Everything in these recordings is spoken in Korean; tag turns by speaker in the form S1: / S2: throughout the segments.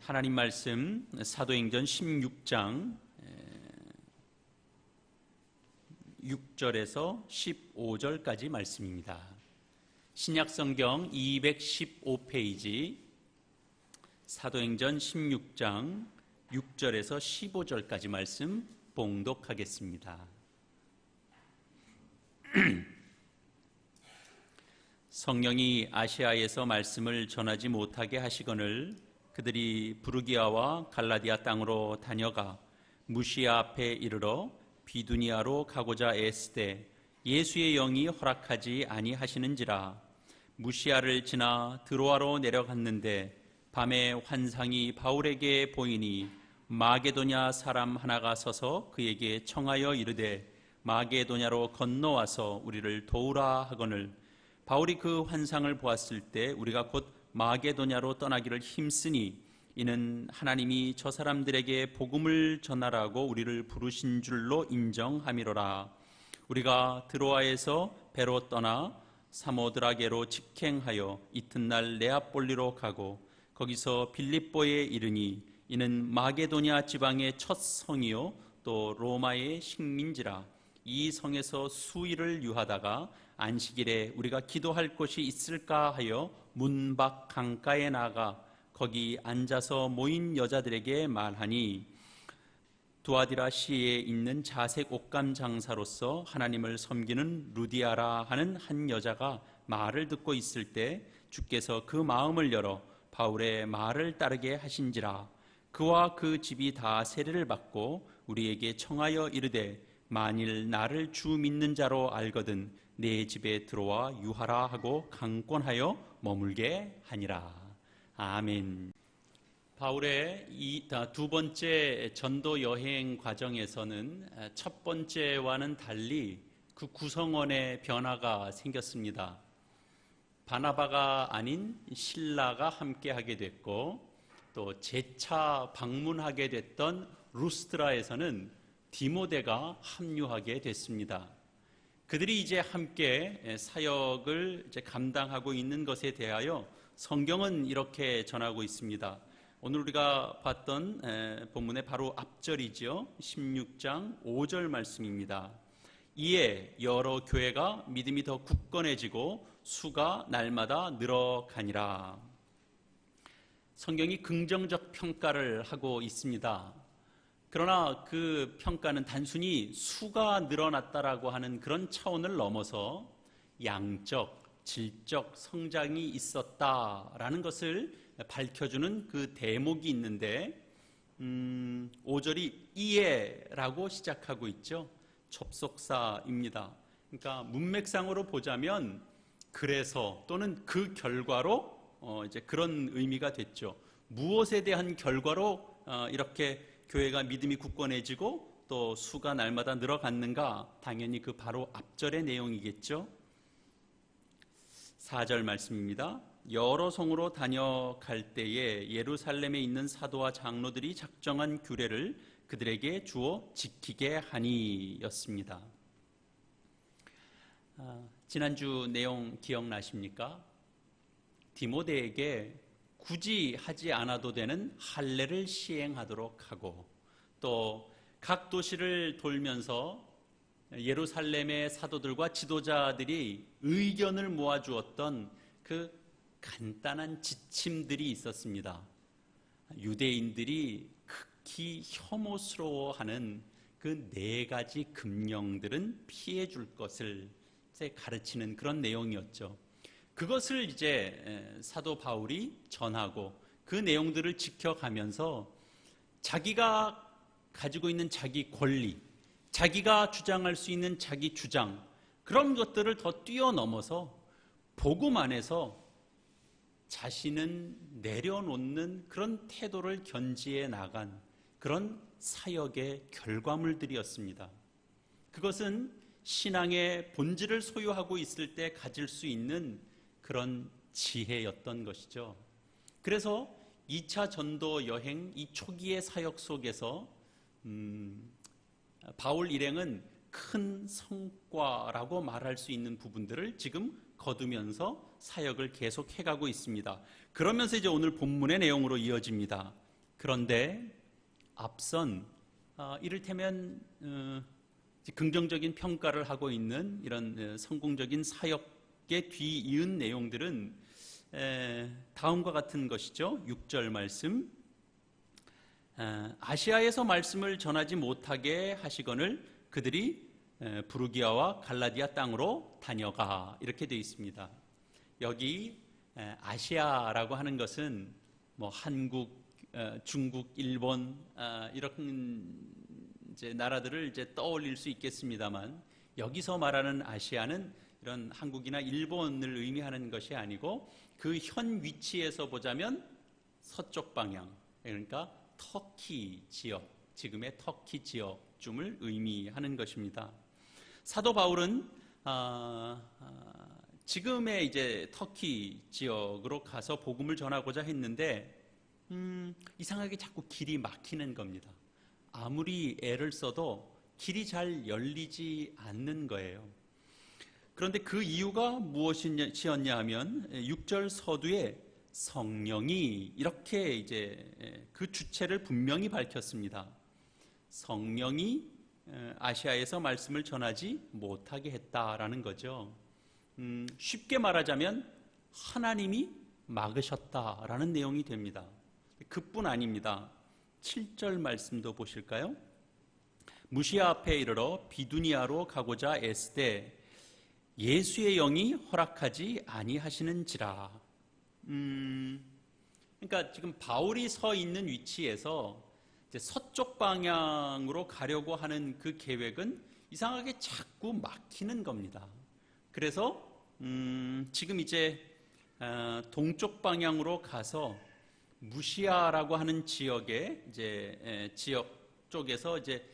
S1: 하나님 말씀 사도행전 16장 6절에서 15절까지 말씀입니다. 신약성경 215페이지 사도행전 16장 6절에서 15절까지 말씀 봉독하겠습니다. 성령이 아시아에서 말씀을 전하지 못하게 하시거늘 그들이 부르기아와 갈라디아 땅으로 다녀가 무시아 앞에 이르러 비두니아로 가고자 애쓰되 예수의 영이 허락하지 아니하시는지라. 무시아를 지나 드로아로 내려갔는데 밤에 환상이 바울에게 보이니 마게도냐 사람 하나가 서서 그에게 청하여 이르되 마게도냐로 건너와서 우리를 도우라 하거늘 바울이 그 환상을 보았을 때 우리가 곧 마게도냐로 떠나기를 힘쓰니 이는 하나님이 저 사람들에게 복음을 전하라고 우리를 부르신 줄로 인정함이로라. 우리가 드로아에서 배로 떠나 사모드라게로 직행하여 이튿날 네아폴리로 가고 거기서 빌립보에 이르니 이는 마게도냐 지방의 첫 성이요 또 로마의 식민지라. 이 성에서 수일을 유하다가 안식일에 우리가 기도할 곳이 있을까 하여 문 밖 강가에 나가 거기 앉아서 모인 여자들에게 말하니 두아디라 시에 있는 자색 옷감 장사로서 하나님을 섬기는 루디아라 하는 한 여자가 말을 듣고 있을 때 주께서 그 마음을 열어 바울의 말을 따르게 하신지라. 그와 그 집이 다 세례를 받고 우리에게 청하여 이르되 만일 나를 주 믿는 자로 알거든 내 집에 들어와 유하라 하고 강권하여 머물게 하니라. 아멘. 바울의 이 두 번째 전도 여행 과정에서는 첫 번째와는 달리 그 구성원의 변화가 생겼습니다. 바나바가 아닌 실라가 함께하게 됐고 또 재차 방문하게 됐던 루스드라에서는 디모데가 합류하게 됐습니다. 그들이 이제 함께 사역을 감당하고 있는 것에 대하여 성경은 이렇게 전하고 있습니다. 오늘 우리가 봤던 본문의 바로 앞절이죠. 16장 5절 말씀입니다. 이에 여러 교회가 믿음이 더 굳건해지고 수가 날마다 늘어가니라. 성경이 긍정적 평가를 하고 있습니다. 그러나 그 평가는 단순히 수가 늘어났다라고 하는 그런 차원을 넘어서 양적, 질적 성장이 있었다라는 것을 밝혀주는 그 대목이 있는데 5절이 이에라고 시작하고 있죠. 접속사입니다. 그러니까 문맥상으로 보자면 그래서 또는 그 결과로 이제 그런 의미가 됐죠. 무엇에 대한 결과로 이렇게 교회가 믿음이 굳건해지고 또 수가 날마다 늘어갔는가? 당연히 그 바로 앞절의 내용이겠죠. 4절 말씀입니다. 여러 성으로 다녀갈 때에 예루살렘에 있는 사도와 장로들이 작정한 규례를 그들에게 주어 지키게 하니 였습니다. 지난주 내용 기억나십니까? 디모데에게 굳이 하지 않아도 되는 할례를 시행하도록 하고 또 각 도시를 돌면서 예루살렘의 사도들과 지도자들이 의견을 모아주었던 그 간단한 지침들이 있었습니다. 유대인들이 극히 혐오스러워하는 그 4가지 금령들은 피해 줄 것을 가르치는 그런 내용이었죠. 그것을 이제 사도 바울이 전하고 그 내용들을 지켜가면서 자기가 가지고 있는 자기 권리, 자기가 주장할 수 있는 자기 주장, 그런 것들을 더 뛰어넘어서 복음 안에서 자신은 내려놓는 그런 태도를 견지해 나간 그런 사역의 결과물들이었습니다. 그것은 신앙의 본질을 소유하고 있을 때 가질 수 있는 그런 지혜였던 것이죠. 그래서 2차 전도 여행 이 초기의 사역 속에서 바울 일행은 큰 성과라고 말할 수 있는 부분들을 지금 거두면서 사역을 계속 해가고 있습니다. 그러면서 이제 오늘 본문의 내용으로 이어집니다. 그런데 앞선 이를테면 긍정적인 평가를 하고 있는 이런 성공적인 사역에 뒤이은 내용들은 다음과 같은 것이죠. 6절 말씀, 아시아에서 말씀을 전하지 못하게 하시거늘 그들이 부르기아와 갈라디아 땅으로 다녀가, 이렇게 되어 있습니다. 여기 아시아라고 하는 것은 뭐 한국, 중국, 일본 이런 이제 나라들을 이제 떠올릴 수 있겠습니다만, 여기서 말하는 아시아는 이런 한국이나 일본을 의미하는 것이 아니고 그 현 위치에서 보자면 서쪽 방향, 그러니까 터키 지역, 지금의 터키 지역쯤을 의미하는 것입니다. 사도 바울은 지금의 이제 터키 지역으로 가서 복음을 전하고자 했는데 이상하게 자꾸 길이 막히는 겁니다. 아무리 애를 써도 길이 잘 열리지 않는 거예요. 그런데 그 이유가 무엇이었냐 하면 6절 서두에 성령이 이렇게 이제 그 주체를 분명히 밝혔습니다. 성령이 아시아에서 말씀을 전하지 못하게 했다라는 거죠. 쉽게 말하자면 하나님이 막으셨다라는 내용이 됩니다. 그뿐 아닙니다. 7절 말씀도 보실까요? 무시아 앞에 이르러 비두니아로 가고자 애쓰되 예수의 영이 허락하지 아니하시는지라. 그러니까 지금 바울이 서 있는 위치에서 이제 서쪽 방향으로 가려고 하는 그 계획은 이상하게 자꾸 막히는 겁니다. 그래서 지금 이제 동쪽 방향으로 가서 무시아라고 하는 지역에 이제 지역 쪽에서 이제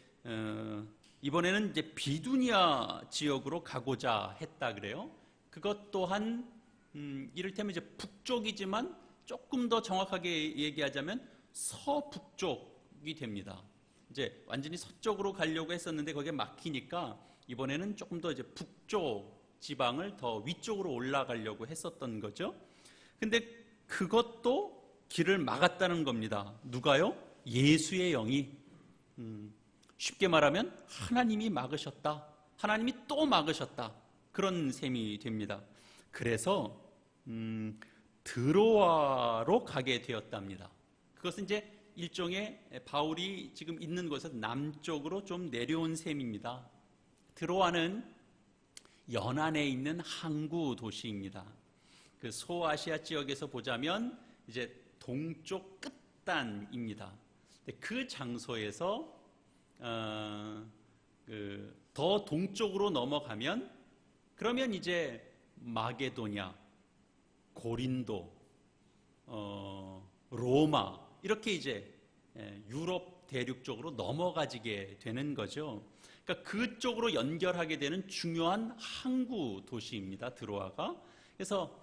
S1: 이번에는 이제 비두니아 지역으로 가고자 했다 그래요. 그것 또한 이를테면 이제 북쪽이지만 조금 더 정확하게 얘기하자면 서북쪽이 됩니다. 이제 완전히 서쪽으로 가려고 했었는데 거기에 막히니까 이번에는 조금 더 이제 북쪽 지방을 더 위쪽으로 올라가려고 했었던 거죠. 근데 그것도 길을 막았다는 겁니다. 누가요? 예수의 영이. 쉽게 말하면 하나님이 막으셨다. 하나님이 또 막으셨다. 그런 셈이 됩니다. 그래서 드로아로 가게 되었답니다. 그것은 이제 일종의 바울이 지금 있는 곳에서 남쪽으로 좀 내려온 셈입니다. 드로아는 연안에 있는 항구 도시입니다. 그 소아시아 지역에서 보자면 이제 동쪽 끝단입니다. 그 장소에서 더 동쪽으로 넘어가면 그러면 이제 마게도냐, 고린도, 로마 이렇게 이제 유럽 대륙 쪽으로 넘어가지게 되는 거죠. 그러니까 그쪽으로 연결하게 되는 중요한 항구 도시입니다. 드로아가. 그래서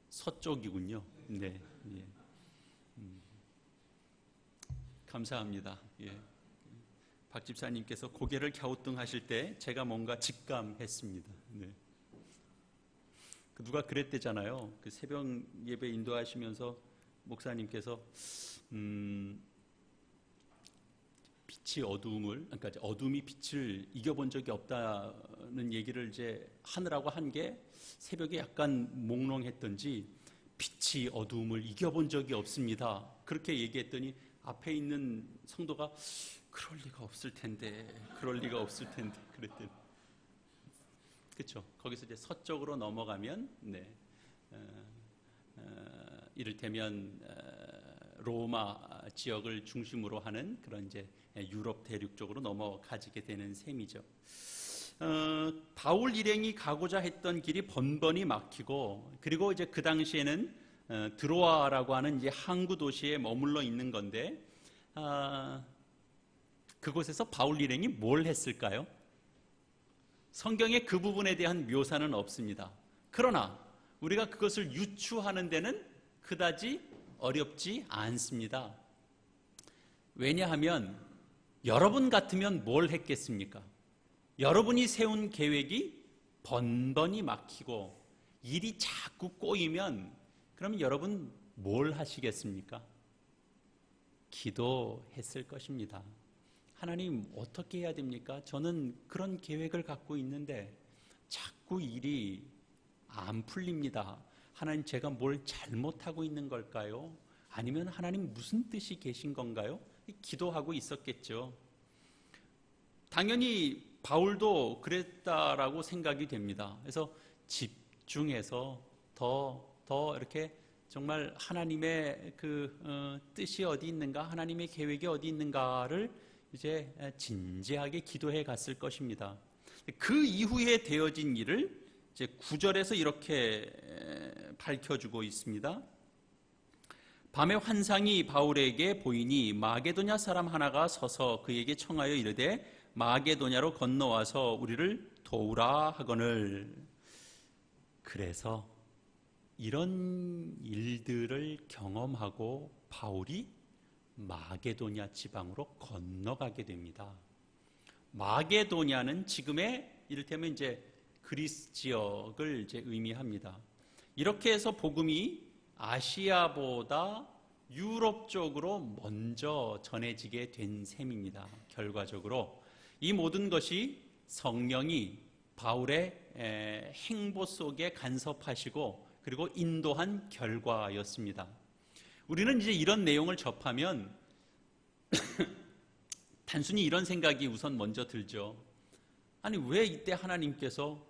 S1: 서쪽이군요. 네. 예. 감사합니다. 예. 박 집사님께서 고개를 갸우뚱하실 때 제가 뭔가 직감했습니다. 네. 누가 그랬대잖아요. 그 새벽 예배 인도하시면서 목사님께서 빛이 어두움을, 그러니까 어둠이 빛을 이겨본 적이 없다는 얘기를 이제 하느라고 한 게 새벽에 약간 몽롱했던지 빛이 어두움을 이겨본 적이 없습니다. 그렇게 얘기했더니 앞에 있는 성도가 그럴 리가 없을 텐데 그랬더니 그렇죠. 거기서 이제 서쪽으로 넘어가면 이를테면 로마 지역을 중심으로 하는 그런 이제 유럽 대륙 쪽으로 넘어가지게 되는 셈이죠. 바울 일행이 가고자 했던 길이 번번이 막히고, 그리고 이제 그 당시에는 드로아라고 하는 이제 항구 도시에 머물러 있는 건데, 그곳에서 바울 일행이 뭘 했을까요? 성경에 그 부분에 대한 묘사는 없습니다. 그러나 우리가 그것을 유추하는 데는 그다지 어렵지 않습니다. 왜냐하면 여러분 같으면 뭘 했겠습니까? 여러분이 세운 계획이 번번이 막히고 일이 자꾸 꼬이면 그럼 여러분 뭘 하시겠습니까? 기도했을 것입니다. 하나님, 어떻게 해야 됩니까? 저는 그런 계획을 갖고 있는데 자꾸 일이 안 풀립니다. 하나님, 제가 뭘 잘못하고 있는 걸까요? 아니면 하나님 무슨 뜻이 계신 건가요? 기도하고 있었겠죠. 당연히 바울도 그랬다라고 생각이 됩니다. 그래서 집중해서 더 이렇게 정말 하나님의 뜻이 어디 있는가, 하나님의 계획이 어디 있는가를 이제 진지하게 기도해 갔을 것입니다. 그 이후에 되어진 일을 이제 9절에서 이렇게 밝혀주고 있습니다. 밤에 환상이 바울에게 보이니 마게도냐 사람 하나가 서서 그에게 청하여 이르되 마게도냐로 건너와서 우리를 도우라 하거늘. 그래서 이런 일들을 경험하고 바울이 마게도냐 지방으로 건너가게 됩니다. 마게도냐는 지금의 이를테면 이제 그리스 지역을 이제 의미합니다. 이렇게 해서 복음이 아시아보다 유럽 쪽으로 먼저 전해지게 된 셈입니다. 결과적으로 이 모든 것이 성령이 바울의 행보 속에 간섭하시고 그리고 인도한 결과였습니다. 우리는 이제 이런 내용을 접하면 단순히 이런 생각이 우선 먼저 들죠. 아니, 왜 이때 하나님께서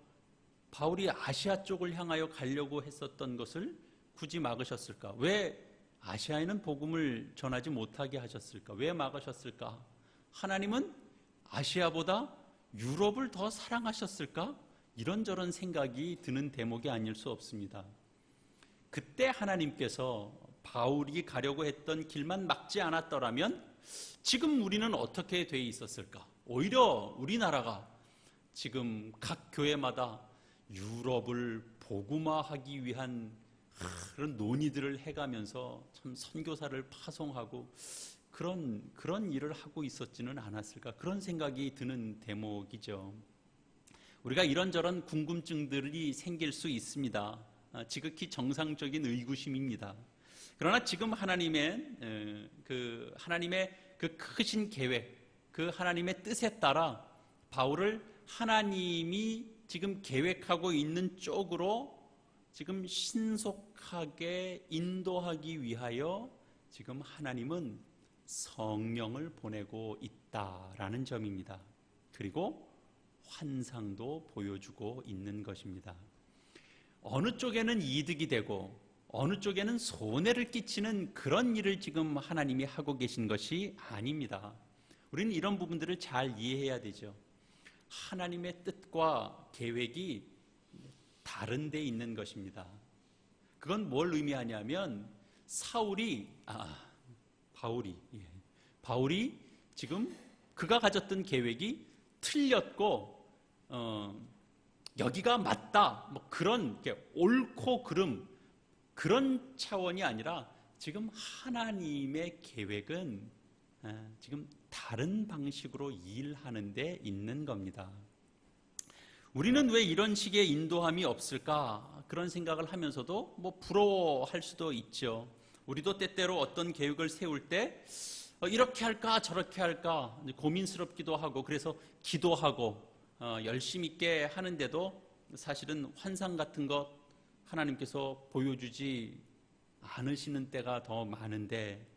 S1: 바울이 아시아 쪽을 향하여 가려고 했었던 것을 굳이 막으셨을까? 왜 아시아에는 복음을 전하지 못하게 하셨을까? 왜 막으셨을까? 하나님은 아시아보다 유럽을 더 사랑하셨을까? 이런저런 생각이 드는 대목이 아닐 수 없습니다. 그때 하나님께서 바울이 가려고 했던 길만 막지 않았더라면 지금 우리는 어떻게 돼 있었을까? 오히려 우리나라가 지금 각 교회마다 유럽을 복음화하기 위한 그런 논의들을 해가면서 참 선교사를 파송하고 그런 일을 하고 있었지는 않았을까? 그런 생각이 드는 대목이죠. 우리가 이런저런 궁금증들이 생길 수 있습니다. 지극히 정상적인 의구심입니다. 그러나 지금 하나님의 그 크신 계획, 그 하나님의 뜻에 따라 바울을 하나님이 지금 계획하고 있는 쪽으로 지금 신속하게 인도하기 위하여 지금 하나님은 성령을 보내고 있다라는 점입니다. 그리고 환상도 보여주고 있는 것입니다. 어느 쪽에는 이득이 되고 어느 쪽에는 손해를 끼치는 그런 일을 지금 하나님이 하고 계신 것이 아닙니다. 우리는 이런 부분들을 잘 이해해야 되죠. 하나님의 뜻과 계획이 다른 데 있는 것입니다. 그건 뭘 의미하냐면 바울이 지금 그가 가졌던 계획이 틀렸고 여기가 맞다 뭐 그런 옳고 그름 그런 차원이 아니라 지금 하나님의 계획은 지금 다른 방식으로 일하는 데 있는 겁니다. 우리는 왜 이런 식의 인도함이 없을까? 그런 생각을 하면서도 뭐 부러워할 수도 있죠. 우리도 때때로 어떤 계획을 세울 때 이렇게 할까 저렇게 할까 고민스럽기도 하고 그래서 기도하고 열심히 있게 하는데도 사실은 환상 같은 것 하나님께서 보여주지 않으시는 때가 더 많은데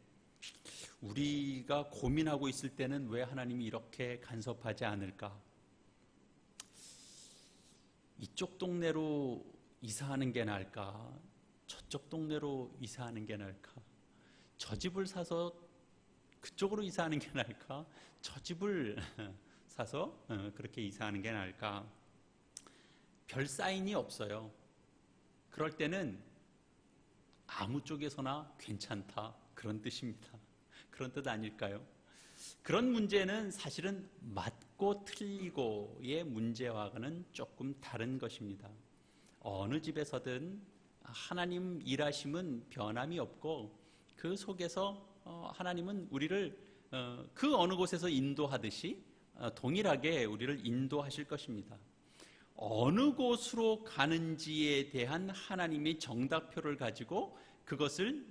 S1: 우리가 고민하고 있을 때는 왜 하나님이 이렇게 간섭하지 않을까? 이쪽 동네로 이사하는 게 나을까? 저쪽 동네로 이사하는 게 나을까? 저 집을 사서 그쪽으로 이사하는 게 나을까? 저 집을 사서 그렇게 이사하는 게 나을까? 별 사인이 없어요. 그럴 때는 아무 쪽에서나 괜찮다 그런 뜻입니다. 그런 뜻 아닐까요? 그런 문제는 사실은 맞고 틀리고의 문제와는 조금 다른 것입니다. 어느 집에서든 하나님 일하심은 변함이 없고 그 속에서 하나님은 우리를 그 어느 곳에서 인도하듯이 동일하게 우리를 인도하실 것입니다. 어느 곳으로 가는지에 대한 하나님의 정답표를 가지고 그것을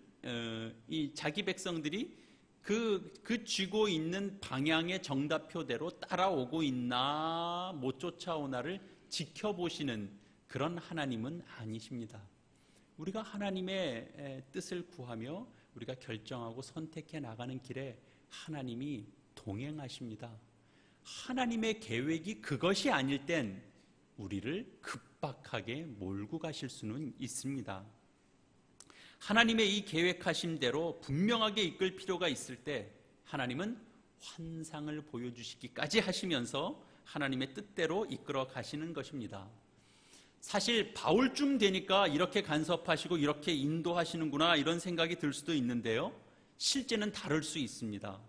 S1: 이 자기 백성들이 그 쥐고 있는 방향의 정답표대로 따라오고 있나 못 쫓아오나를 지켜보시는 그런 하나님은 아니십니다. 우리가 하나님의 뜻을 구하며 우리가 결정하고 선택해 나가는 길에 하나님이 동행하십니다. 하나님의 계획이 그것이 아닐 땐 우리를 급박하게 몰고 가실 수는 있습니다. 하나님의 이 계획하신 대로 분명하게 이끌 필요가 있을 때 하나님은 환상을 보여주시기까지 하시면서 하나님의 뜻대로 이끌어 가시는 것입니다. 사실 바울쯤 되니까 이렇게 간섭하시고 이렇게 인도하시는구나 이런 생각이 들 수도 있는데요, 실제는 다를 수 있습니다.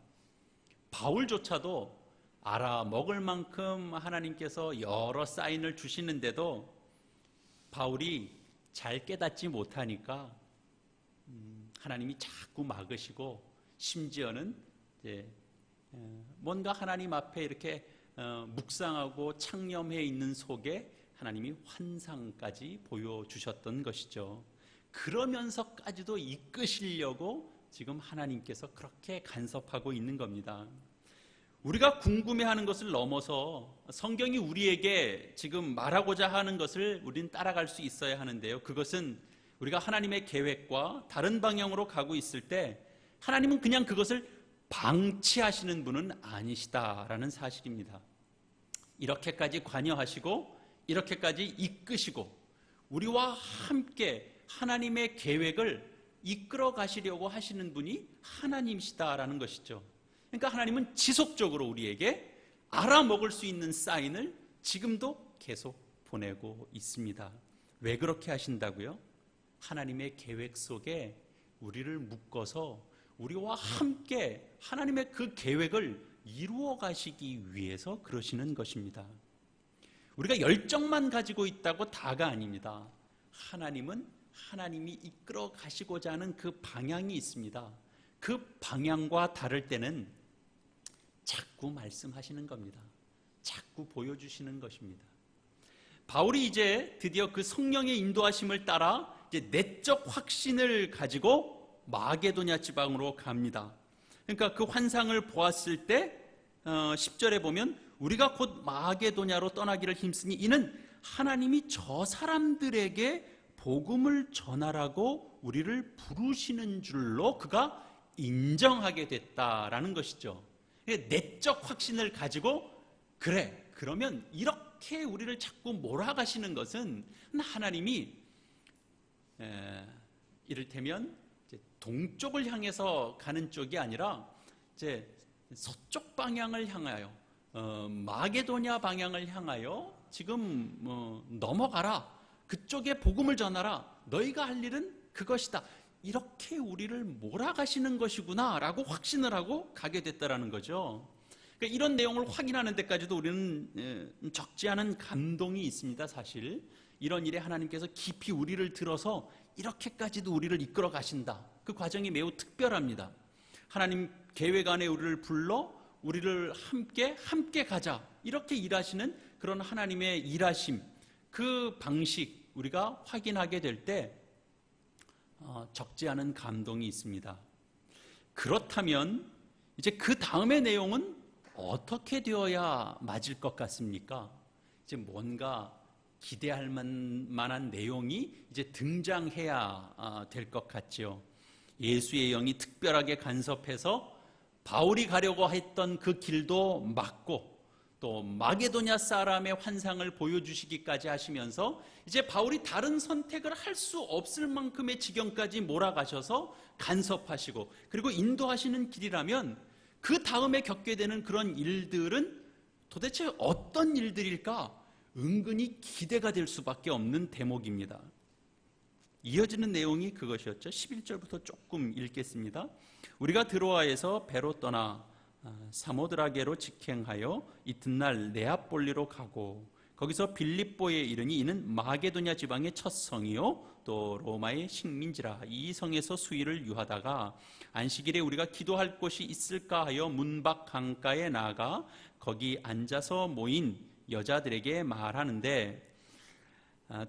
S1: 바울조차도 알아먹을 만큼 하나님께서 여러 사인을 주시는데도 바울이 잘 깨닫지 못하니까 하나님이 자꾸 막으시고, 심지어는 이제 뭔가 하나님 앞에 이렇게 묵상하고 창념해 있는 속에 하나님이 환상까지 보여주셨던 것이죠. 그러면서까지도 이끄시려고 지금 하나님께서 그렇게 간섭하고 있는 겁니다. 우리가 궁금해하는 것을 넘어서 성경이 우리에게 지금 말하고자 하는 것을 우리는 따라갈 수 있어야 하는데요, 그것은 우리가 하나님의 계획과 다른 방향으로 가고 있을 때 하나님은 그냥 그것을 방치하시는 분은 아니시다라는 사실입니다. 이렇게까지 관여하시고 이렇게까지 이끄시고 우리와 함께 하나님의 계획을 이끌어 가시려고 하시는 분이 하나님이시다라는 것이죠. 그러니까 하나님은 지속적으로 우리에게 알아먹을 수 있는 사인을 지금도 계속 보내고 있습니다. 왜 그렇게 하신다고요? 하나님의 계획 속에 우리를 묶어서 우리와 함께 하나님의 그 계획을 이루어 가시기 위해서 그러시는 것입니다. 우리가 열정만 가지고 있다고 다가 아닙니다. 하나님은 하나님이 이끌어 가시고자 하는 그 방향이 있습니다. 그 방향과 다를 때는 자꾸 말씀하시는 겁니다. 자꾸 보여주시는 것입니다. 바울이 이제 드디어 그 성령의 인도하심을 따라 이제 내적 확신을 가지고 마게도냐 지방으로 갑니다. 그러니까 그 환상을 보았을 때 10절에 보면 우리가 곧 마게도냐로 떠나기를 힘쓰니 이는 하나님이 저 사람들에게 복음을 전하라고 우리를 부르시는 줄로 그가 인정하게 됐다라는 것이죠. 내적 확신을 가지고 그래, 그러면 이렇게 우리를 자꾸 몰아가시는 것은 하나님이 이를테면 동쪽을 향해서 가는 쪽이 아니라 이제 서쪽 방향을 향하여 마게도냐 방향을 향하여 지금 넘어가라, 그쪽에 복음을 전하라, 너희가 할 일은 그것이다, 이렇게 우리를 몰아가시는 것이구나 라고 확신을 하고 가게 됐다라는 거죠. 그러니까 이런 내용을 확인하는 데까지도 우리는 적지 않은 감동이 있습니다. 사실 이런 일에 하나님께서 깊이 우리를 들어서 이렇게까지도 우리를 이끌어 가신다, 그 과정이 매우 특별합니다. 하나님 계획 안에 우리를 불러 우리를 함께 가자, 이렇게 일하시는 그런 하나님의 일하심, 그 방식 우리가 확인하게 될 때 적지 않은 감동이 있습니다. 그렇다면 이제 그 다음의 내용은 어떻게 되어야 맞을 것 같습니까? 이제 뭔가 기대할 만한 내용이 이제 등장해야 될 것 같죠. 예수의 영이 특별하게 간섭해서 바울이 가려고 했던 그 길도 막고 또 마게도냐 사람의 환상을 보여주시기까지 하시면서 이제 바울이 다른 선택을 할 수 없을 만큼의 지경까지 몰아가셔서 간섭하시고 그리고 인도하시는 길이라면 그 다음에 겪게 되는 그런 일들은 도대체 어떤 일들일까? 은근히 기대가 될 수밖에 없는 대목입니다. 이어지는 내용이 그것이었죠. 11절부터 조금 읽겠습니다. 우리가 드로아에서 배로 떠나 사모드라게로 직행하여 이튿날 네아폴리로 가고 거기서 빌립보에 이르니 이는 마게도냐 지방의 첫 성이요 또 또 로마의 식민지라. 이 성에서 수일을 유하다가 안식일에 우리가 기도할 곳이 있을까 하여 문밖 강가에 나가 거기 앉아서 모인 여자들에게 말하는데,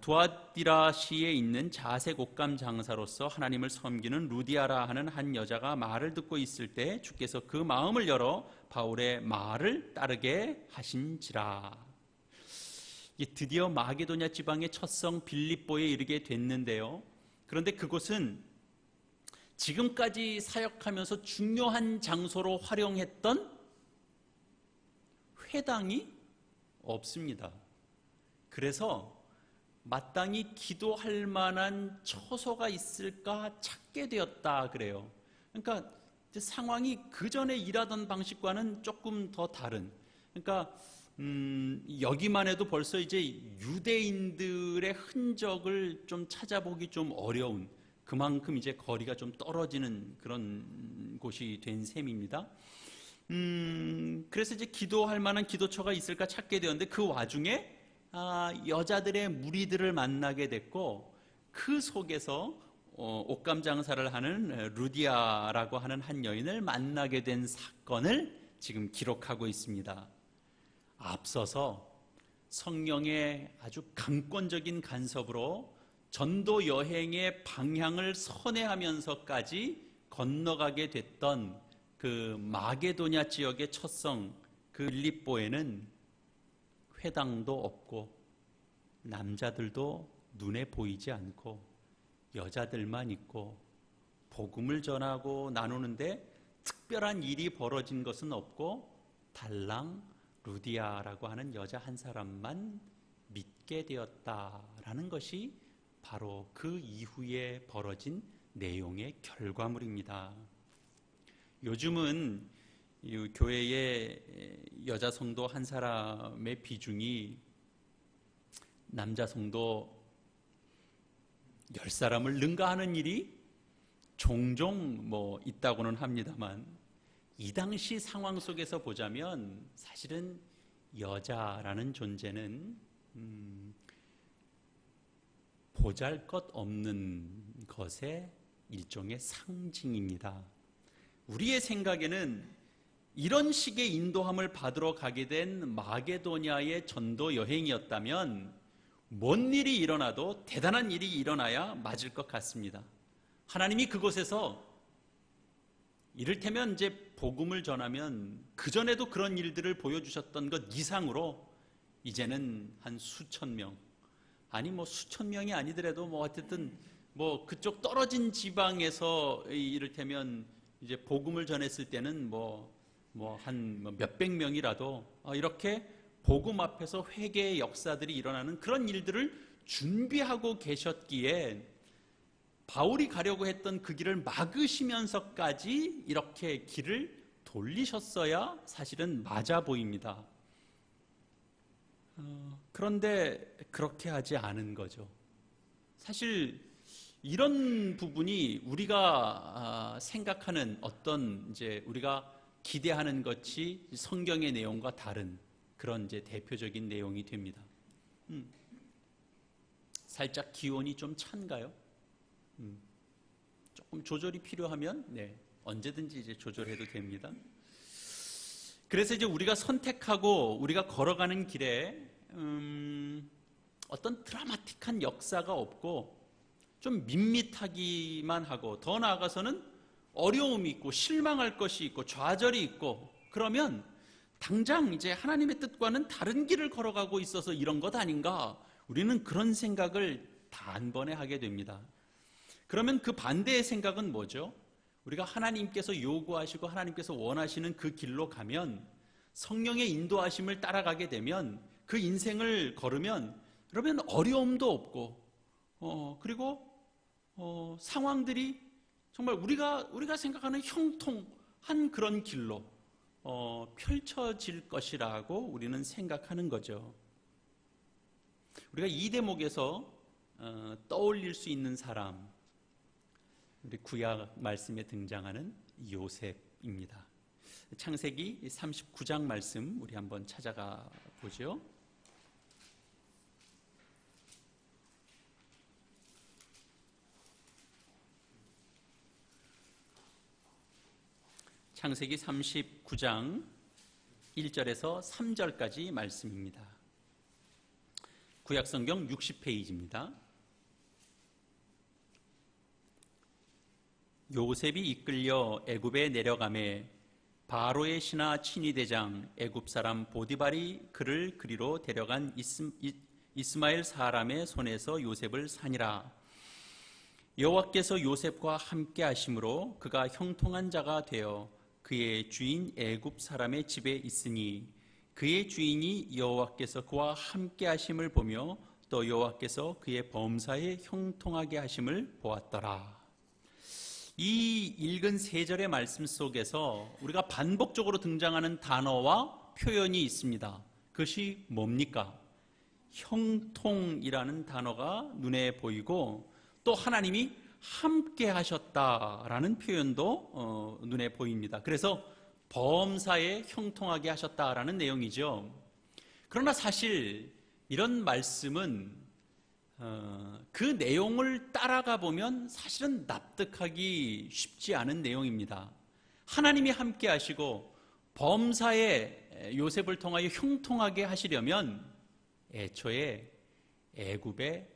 S1: 두아디라시에 있는 자색 옷감 장사로서 하나님을 섬기는 루디아라 하는 한 여자가 말을 듣고 있을 때 주께서 그 마음을 열어 바울의 말을 따르게 하신지라. 드디어 마게도냐 지방의 첫 성 빌립보에 이르게 됐는데요. 그런데 그곳은 지금까지 사역하면서 중요한 장소로 활용했던 회당이 없습니다. 그래서 마땅히 기도할 만한 처소가 있을까 찾게 되었다 그래요. 그러니까 상황이 그 전에 일하던 방식과는 조금 더 다른. 그러니까 여기만 해도 벌써 이제 유대인들의 흔적을 좀 찾아보기 좀 어려운, 그만큼 이제 거리가 좀 떨어지는 그런 곳이 된 셈입니다. 그래서 이제 기도할 만한 기도처가 있을까 찾게 되었는데, 그 와중에 여자들의 무리들을 만나게 됐고, 그 속에서 옷감 장사를 하는 루디아라고 하는 한 여인을 만나게 된 사건을 지금 기록하고 있습니다. 앞서서 성령의 아주 강권적인 간섭으로 전도 여행의 방향을 선회하면서까지 건너가게 됐던 그 마게도냐 지역의 첫성 그 빌립보에는 회당도 없고 남자들도 눈에 보이지 않고 여자들만 있고 복음을 전하고 나누는데 특별한 일이 벌어진 것은 없고 달랑 루디아라고 하는 여자 한 사람만 믿게 되었다라는 것이 바로 그 이후에 벌어진 내용의 결과물입니다. 요즘은 이 교회의 여자 성도 한 사람의 비중이 남자 성도 10사람을 능가하는 일이 종종 있다고는 합니다만, 이 당시 상황 속에서 보자면 사실은 여자라는 존재는 보잘것없는 것의 일종의 상징입니다. 우리의 생각에는 이런 식의 인도함을 받으러 가게 된 마게도냐의 전도 여행이었다면 뭔 일이 일어나도 대단한 일이 일어나야 맞을 것 같습니다. 하나님이 그곳에서 이를테면 이제 복음을 전하면 그전에도 그런 일들을 보여주셨던 것 이상으로 이제는 한 수천 명, 아니 수천 명이 아니더라도 어쨌든 그쪽 떨어진 지방에서 이를테면 이제 복음을 전했을 때는 한 몇백 명이라도 이렇게 복음 앞에서 회개의 역사들이 일어나는 그런 일들을 준비하고 계셨기에 바울이 가려고 했던 그 길을 막으시면서까지 이렇게 길을 돌리셨어야 사실은 맞아 보입니다. 그런데 그렇게 하지 않은 거죠. 사실 이런 부분이 우리가 생각하는 어떤 이제 우리가 기대하는 것이 성경의 내용과 다른 그런 이제 대표적인 내용이 됩니다. 살짝 기온이 좀 찬가요? 조금 조절이 필요하면 언제든지 이제 조절해도 됩니다. 그래서 이제 우리가 선택하고 우리가 걸어가는 길에 어떤 드라마틱한 역사가 없고 좀 밋밋하기만 하고, 더 나아가서는 어려움이 있고 실망할 것이 있고 좌절이 있고, 그러면 당장 이제 하나님의 뜻과는 다른 길을 걸어가고 있어서 이런 것 아닌가, 우리는 그런 생각을 단번에 하게 됩니다. 그러면 그 반대의 생각은 뭐죠? 우리가 하나님께서 요구하시고 하나님께서 원하시는 그 길로 가면, 성령의 인도하심을 따라가게 되면, 그 인생을 걸으면 그러면 어려움도 없고 그리고 상황들이 정말 우리가 생각하는 형통한 그런 길로 펼쳐질 것이라고 우리는 생각하는 거죠. 우리가 이 대목에서 떠올릴 수 있는 사람, 우리 구약 말씀에 등장하는 요셉입니다. 창세기 39장 말씀 우리 한번 찾아가 보죠. 창세기 39장 1절에서 3절까지 말씀입니다. 구약성경 60페이지입니다. 요셉이 이끌려 애굽에 내려가매 바로의 신하 친위대장 애굽 사람 보디발이 그를 그리로 데려간 이스마엘 사람의 손에서 요셉을 사니라. 여호와께서 요셉과 함께 하심으로 그가 형통한 자가 되어 그의 주인 애굽 사람의 집에 있으니 그의 주인이 여호와께서 그와 함께 하심을 보며 또 여호와께서 그의 범사에 형통하게 하심을 보았더라. 이 읽은 세 절의 말씀 속에서 우리가 반복적으로 등장하는 단어와 표현이 있습니다. 그것이 뭡니까? 형통이라는 단어가 눈에 보이고 또 하나님이 함께 하셨다라는 표현도 눈에 보입니다. 그래서 범사에 형통하게 하셨다라는 내용이죠. 그러나 사실 이런 말씀은 그 내용을 따라가 보면 사실은 납득하기 쉽지 않은 내용입니다. 하나님이 함께 하시고 범사에 요셉을 통하여 형통하게 하시려면 애초에 애굽에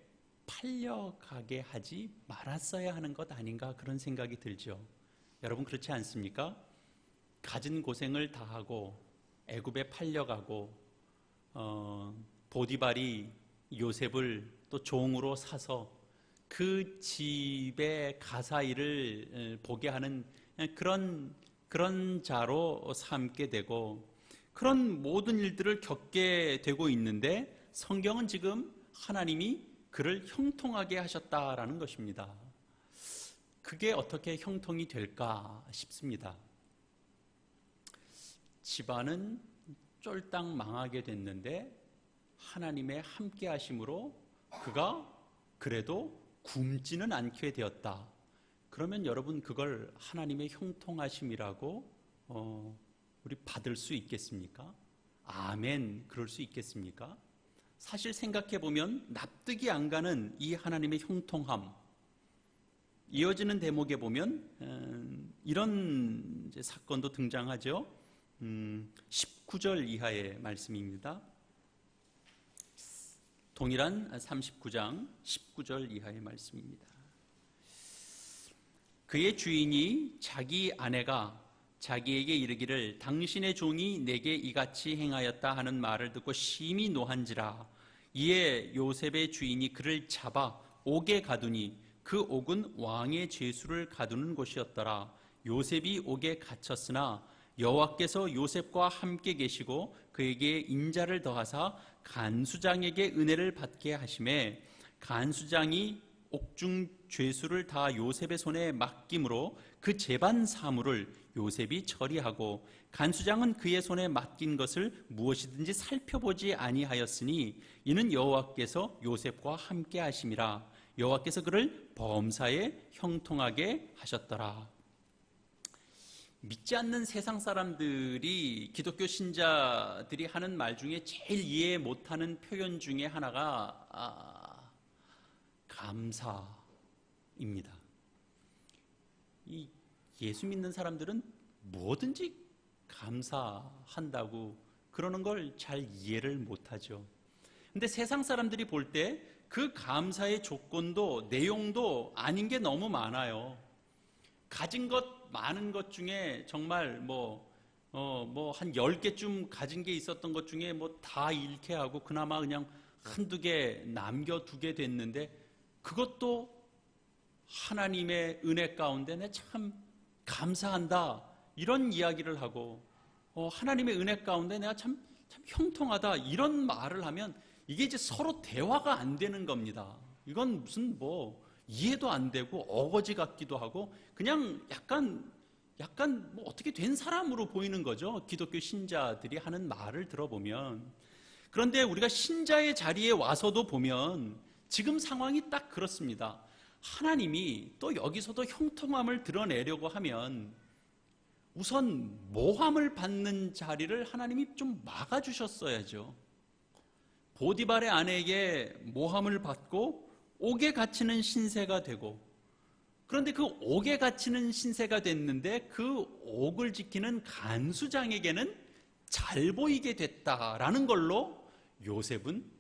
S1: 팔려가게 하지 말았어야 하는 것 아닌가 그런 생각이 들죠. 여러분 그렇지 않습니까? 가진 고생을 다 하고 애굽에 팔려가고 보디발이 요셉을 또 종으로 사서 그 집의 가사일을 보게 하는 그런 자로 삼게 되고 그런 모든 일들을 겪게 되고 있는데 성경은 지금 하나님이 그를 형통하게 하셨다라는 것입니다. 그게 어떻게 형통이 될까 싶습니다. 집안은 쫄딱 망하게 됐는데 하나님의 함께 하심으로 그가 그래도 굶지는 않게 되었다. 그러면 여러분 그걸 하나님의 형통하심이라고 우리 받을 수 있겠습니까? 아멘. 그럴 수 있겠습니까? 사실 생각해 보면 납득이 안 가는 이 하나님의 형통함, 이어지는 대목에 보면 이런 사건도 등장하죠. 19절 이하의 말씀입니다. 동일한 39장 19절 이하의 말씀입니다. 그의 주인이 자기 아내가 자기에게 이르기를 당신의 종이 내게 이같이 행하였다 하는 말을 듣고 심히 노한지라. 이에 요셉의 주인이 그를 잡아 옥에 가두니 그 옥은 왕의 죄수를 가두는 곳이었더라. 요셉이 옥에 갇혔으나 여호와께서 요셉과 함께 계시고 그에게 인자를 더하사 간수장에게 은혜를 받게 하심에 간수장이 옥중 죄수를 다 요셉의 손에 맡김으로 그 재반 사물을 요셉이 처리하고 간수장은 그의 손에 맡긴 것을 무엇이든지 살펴보지 아니하였으니 이는 여호와께서 요셉과 함께 하심이라. 여호와께서 그를 범사에 형통하게 하셨더라. 믿지 않는 세상 사람들이 기독교 신자들이 하는 말 중에 제일 이해 못하는 표현 중에 하나가 감사입니다. 이 예수 믿는 사람들은 뭐든지 감사한다고 그러는 걸 잘 이해를 못하죠. 근데 세상 사람들이 볼 때 그 감사의 조건도 내용도 아닌 게 너무 많아요. 가진 것 많은 것 중에 정말 한 10개쯤 가진 게 있었던 것 중에 다 잃게 하고 그나마 그냥 한두 개 남겨두게 됐는데 그것도 하나님의 은혜 가운데 내 참 감사한다 이런 이야기를 하고 하나님의 은혜 가운데 내가 참 형통하다 이런 말을 하면 이게 이제 서로 대화가 안 되는 겁니다. 이건 무슨 이해도 안 되고 어거지 같기도 하고 그냥 약간 어떻게 된 사람으로 보이는 거죠. 기독교 신자들이 하는 말을 들어보면. 그런데 우리가 신자의 자리에 와서도 보면 지금 상황이 딱 그렇습니다. 하나님이 또 여기서도 형통함을 드러내려고 하면 우선 모함을 받는 자리를 하나님이 좀 막아주셨어야죠. 보디발의 아내에게 모함을 받고 옥에 갇히는 신세가 되고 그런데 그 옥에 갇히는 신세가 됐는데 그 옥을 지키는 간수장에게는 잘 보이게 됐다라는 걸로 요셉은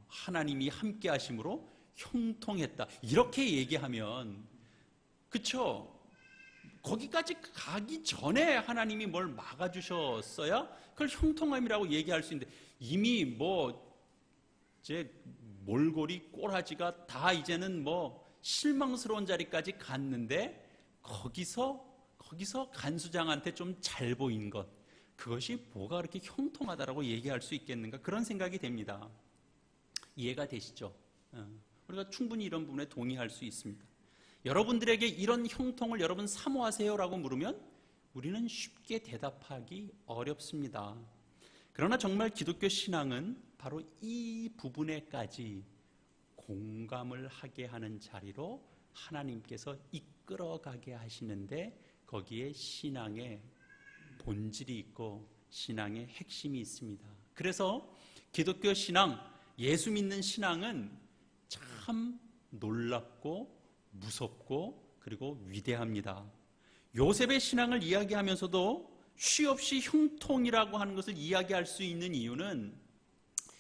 S1: 하나님이 함께 하심으로 형통했다, 이렇게 얘기하면, 그쵸? 거기까지 가기 전에 하나님이 뭘 막아주셨어야 그걸 형통함이라고 얘기할 수 있는데, 이미 이제 몰골이 꼬라지가 다 이제는 실망스러운 자리까지 갔는데 거기서 간수장한테 좀 잘 보인 것, 그것이 뭐가 그렇게 형통하다라고 얘기할 수 있겠는가, 그런 생각이 됩니다. 이해가 되시죠? 우리가 충분히 이런 부분에 동의할 수 있습니다. 여러분들에게 이런 형통을 여러분 사모하세요라고 물으면 우리는 쉽게 대답하기 어렵습니다. 그러나 정말 기독교 신앙은 바로 이 부분에까지 공감을 하게 하는 자리로 하나님께서 이끌어가게 하시는데, 거기에 신앙의 본질이 있고 신앙의 핵심이 있습니다. 그래서 기독교 신앙, 예수 믿는 신앙은 참 놀랍고 무섭고 그리고 위대합니다. 요셉의 신앙을 이야기하면서도 쉬없이 형통이라고 하는 것을 이야기할 수 있는 이유는,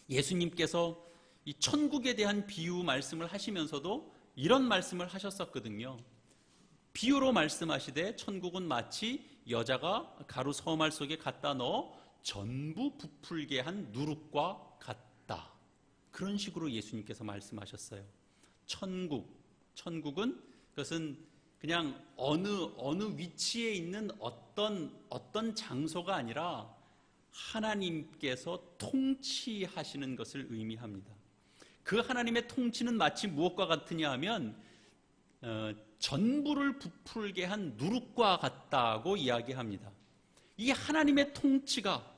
S1: 예수님께서 이 천국에 대한 비유 말씀을 하시면서도 이런 말씀을 하셨었거든요. 비유로 말씀하시되 천국은 마치 여자가 가루 서말 속에 갖다 넣어 전부 부풀게 한 누룩과 같다. 그런 식으로 예수님께서 말씀하셨어요. 천국은, 그것은 그냥 어느 위치에 있는 어떤 장소가 아니라 하나님께서 통치하시는 것을 의미합니다. 그 하나님의 통치는 마치 무엇과 같으냐 하면 전부를 부풀게 한 누룩과 같다고 이야기합니다. 이 하나님의 통치가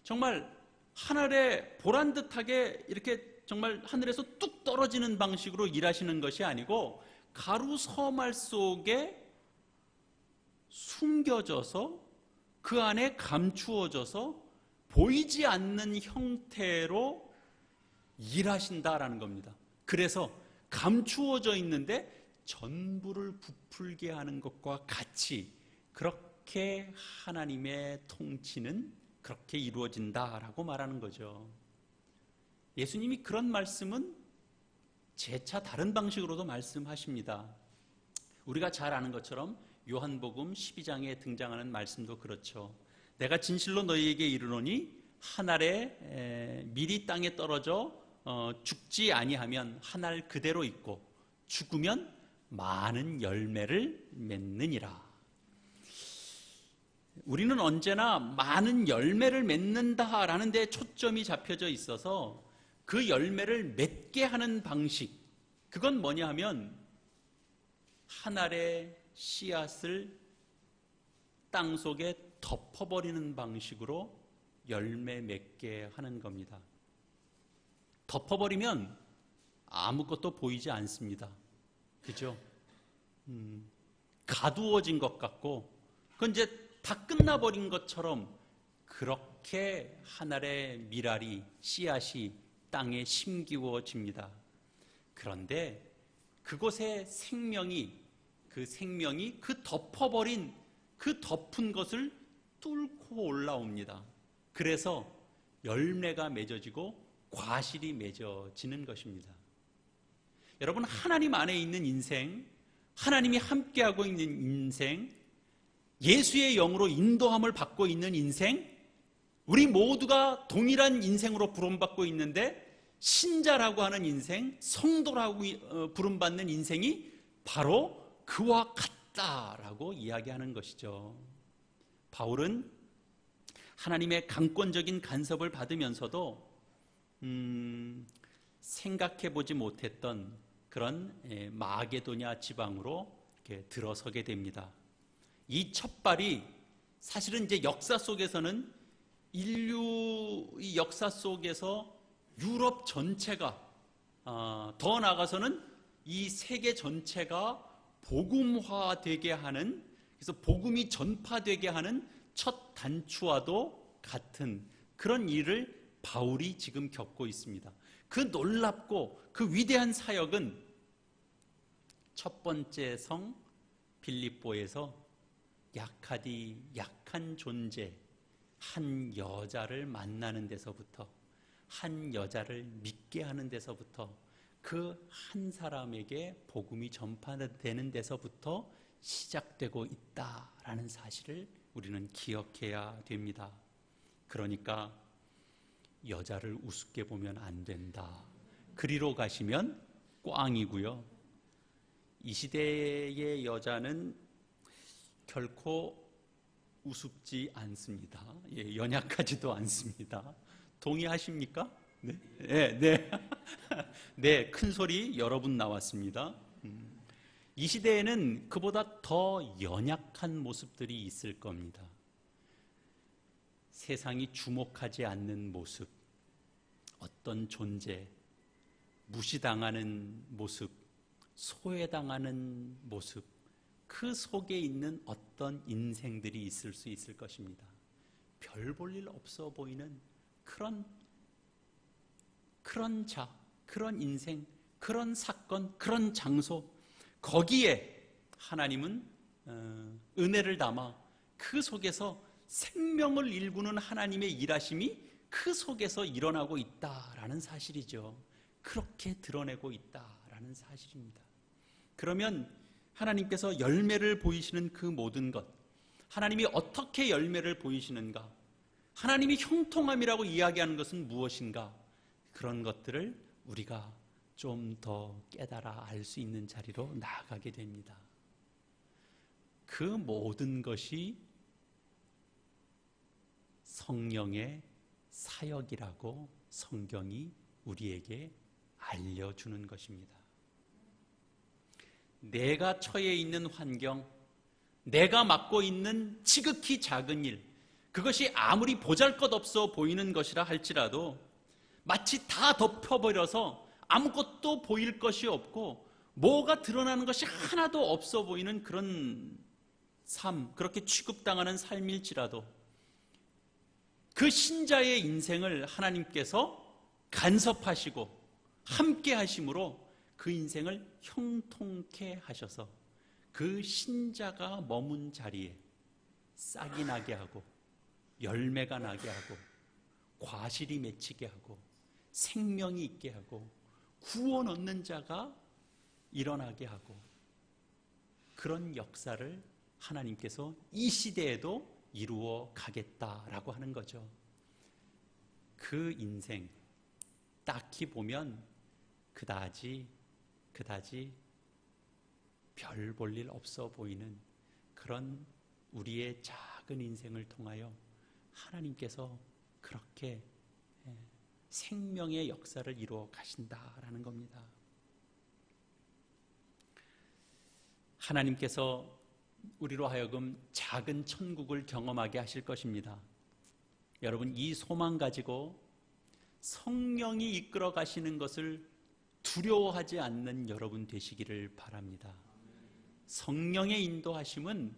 S1: 정말 하늘에 보란듯하게 이렇게 정말 하늘에서 뚝 떨어지는 방식으로 일하시는 것이 아니고, 가루 서말 속에 숨겨져서 그 안에 감추어져서 보이지 않는 형태로 일하신다라는 겁니다. 그래서 감추어져 있는데 전부를 부풀게 하는 것과 같이 그렇게 하나님의 통치는 그렇게 이루어진다라고 말하는 거죠. 예수님이 그런 말씀은 재차 다른 방식으로도 말씀하십니다. 우리가 잘 아는 것처럼 요한복음 12장에 등장하는 말씀도 그렇죠. 내가 진실로 너희에게 이르노니 한 알에 밀이 땅에 떨어져 죽지 아니하면 한 알 그대로 있고 죽으면 많은 열매를 맺느니라. 우리는 언제나 많은 열매를 맺는다라는 데 초점이 잡혀져 있어서 그 열매를 맺게 하는 방식, 그건 뭐냐 하면 한 알의 씨앗을 땅 속에 덮어버리는 방식으로 열매 맺게 하는 겁니다. 덮어버리면 아무것도 보이지 않습니다. 그죠? 가두어진 것 같고, 그건 이제 다 끝나버린 것처럼 그렇게 하늘의 밀알이, 씨앗이 땅에 심기워집니다. 그런데 그곳에 그 생명이 그 덮어버린, 그 덮은 것을 뚫고 올라옵니다. 그래서 열매가 맺어지고 과실이 맺어지는 것입니다. 여러분, 하나님 안에 있는 인생, 하나님이 함께하고 있는 인생, 예수의 영으로 인도함을 받고 있는 인생, 우리 모두가 동일한 인생으로 부름받고 있는데, 신자라고 하는 인생, 성도라고 부름받는 인생이 바로 그와 같다라고 이야기하는 것이죠. 바울은 하나님의 강권적인 간섭을 받으면서도 생각해보지 못했던 그런 마게도냐 지방으로 이렇게 들어서게 됩니다. 이 첫발이 사실은 이제 역사 속에서는 인류의 역사 속에서 유럽 전체가, 더 나아가서는 이 세계 전체가 복음화되게 하는, 그래서 복음이 전파되게 하는 첫 단추와도 같은 그런 일을 바울이 지금 겪고 있습니다. 그 놀랍고 그 위대한 사역은 첫 번째 성 빌립보에서 약한 존재 한 여자를 만나는 데서부터, 한 여자를 믿게 하는 데서부터, 그 한 사람에게 복음이 전파되는 데서부터 시작되고 있다라는 사실을 우리는 기억해야 됩니다. 그러니까 여자를 우습게 보면 안 된다. 그리로 가시면 꽝이고요. 이 시대의 여자는 결코 우습지 않습니다. 예, 연약하지도 않습니다. 동의하십니까? 네, 네, 네. 네, 큰 소리 여러분 나왔습니다. 이 시대에는 그보다 더 연약한 모습들이 있을 겁니다. 세상이 주목하지 않는 모습, 어떤 존재, 무시당하는 모습, 소외당하는 모습, 그 속에 있는 어떤 인생들이 있을 수 있을 것입니다. 별 볼 일 없어 보이는 그런 자, 그런 인생, 그런 사건, 그런 장소, 거기에 하나님은 은혜를 담아 그 속에서 생명을 일구는 하나님의 일하심이 그 속에서 일어나고 있다라는 사실이죠. 그렇게 드러내고 있다라는 사실입니다. 그러면 하나님께서 열매를 보이시는 그 모든 것, 하나님이 어떻게 열매를 보이시는가, 하나님이 형통함이라고 이야기하는 것은 무엇인가, 그런 것들을 우리가 좀 더 깨달아 알 수 있는 자리로 나아가게 됩니다. 그 모든 것이 성령의 사역이라고 성경이 우리에게 알려주는 것입니다. 내가 처해 있는 환경, 내가 맡고 있는 지극히 작은 일, 그것이 아무리 보잘것없어 보이는 것이라 할지라도 마치 다 덮여버려서 아무것도 보일 것이 없고 뭐가 드러나는 것이 하나도 없어 보이는 그런 삶, 그렇게 취급당하는 삶일지라도 그 신자의 인생을 하나님께서 간섭하시고 함께 하심으로 그 인생을 형통케 하셔서 그 신자가 머문 자리에 싹이 나게 하고 열매가 나게 하고 과실이 맺히게 하고 생명이 있게 하고 구원 얻는 자가 일어나게 하고, 그런 역사를 하나님께서 이 시대에도 이루어 가겠다라고 하는 거죠. 그 인생 딱히 보면 그다지 별 볼 일 없어 보이는 그런 우리의 작은 인생을 통하여 하나님께서 그렇게 생명의 역사를 이루어 가신다라는 겁니다. 하나님께서 우리로 하여금 작은 천국을 경험하게 하실 것입니다. 여러분, 이 소망 가지고 성령이 이끌어 가시는 것을 두려워하지 않는 여러분 되시기를 바랍니다. 성령의 인도하심은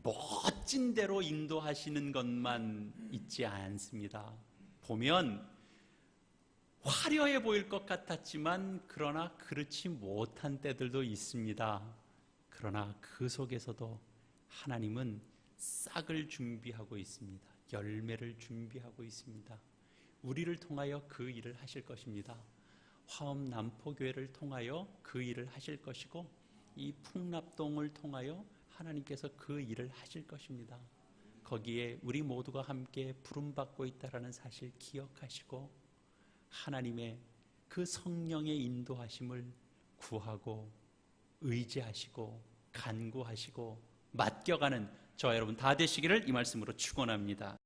S1: 멋진 대로 인도하시는 것만 있지 않습니다. 보면 화려해 보일 것 같았지만 그러나 그렇지 못한 때들도 있습니다. 그러나 그 속에서도 하나님은 싹을 준비하고 있습니다. 열매를 준비하고 있습니다. 우리를 통하여 그 일을 하실 것입니다. 화엄 남포교회를 통하여 그 일을 하실 것이고, 이 풍납동을 통하여 하나님께서 그 일을 하실 것입니다. 거기에 우리 모두가 함께 부름받고 있다는 사실 기억하시고 하나님의 그 성령의 인도하심을 구하고 의지하시고 간구하시고 맡겨가는 저와 여러분 다 되시기를 이 말씀으로 축원합니다.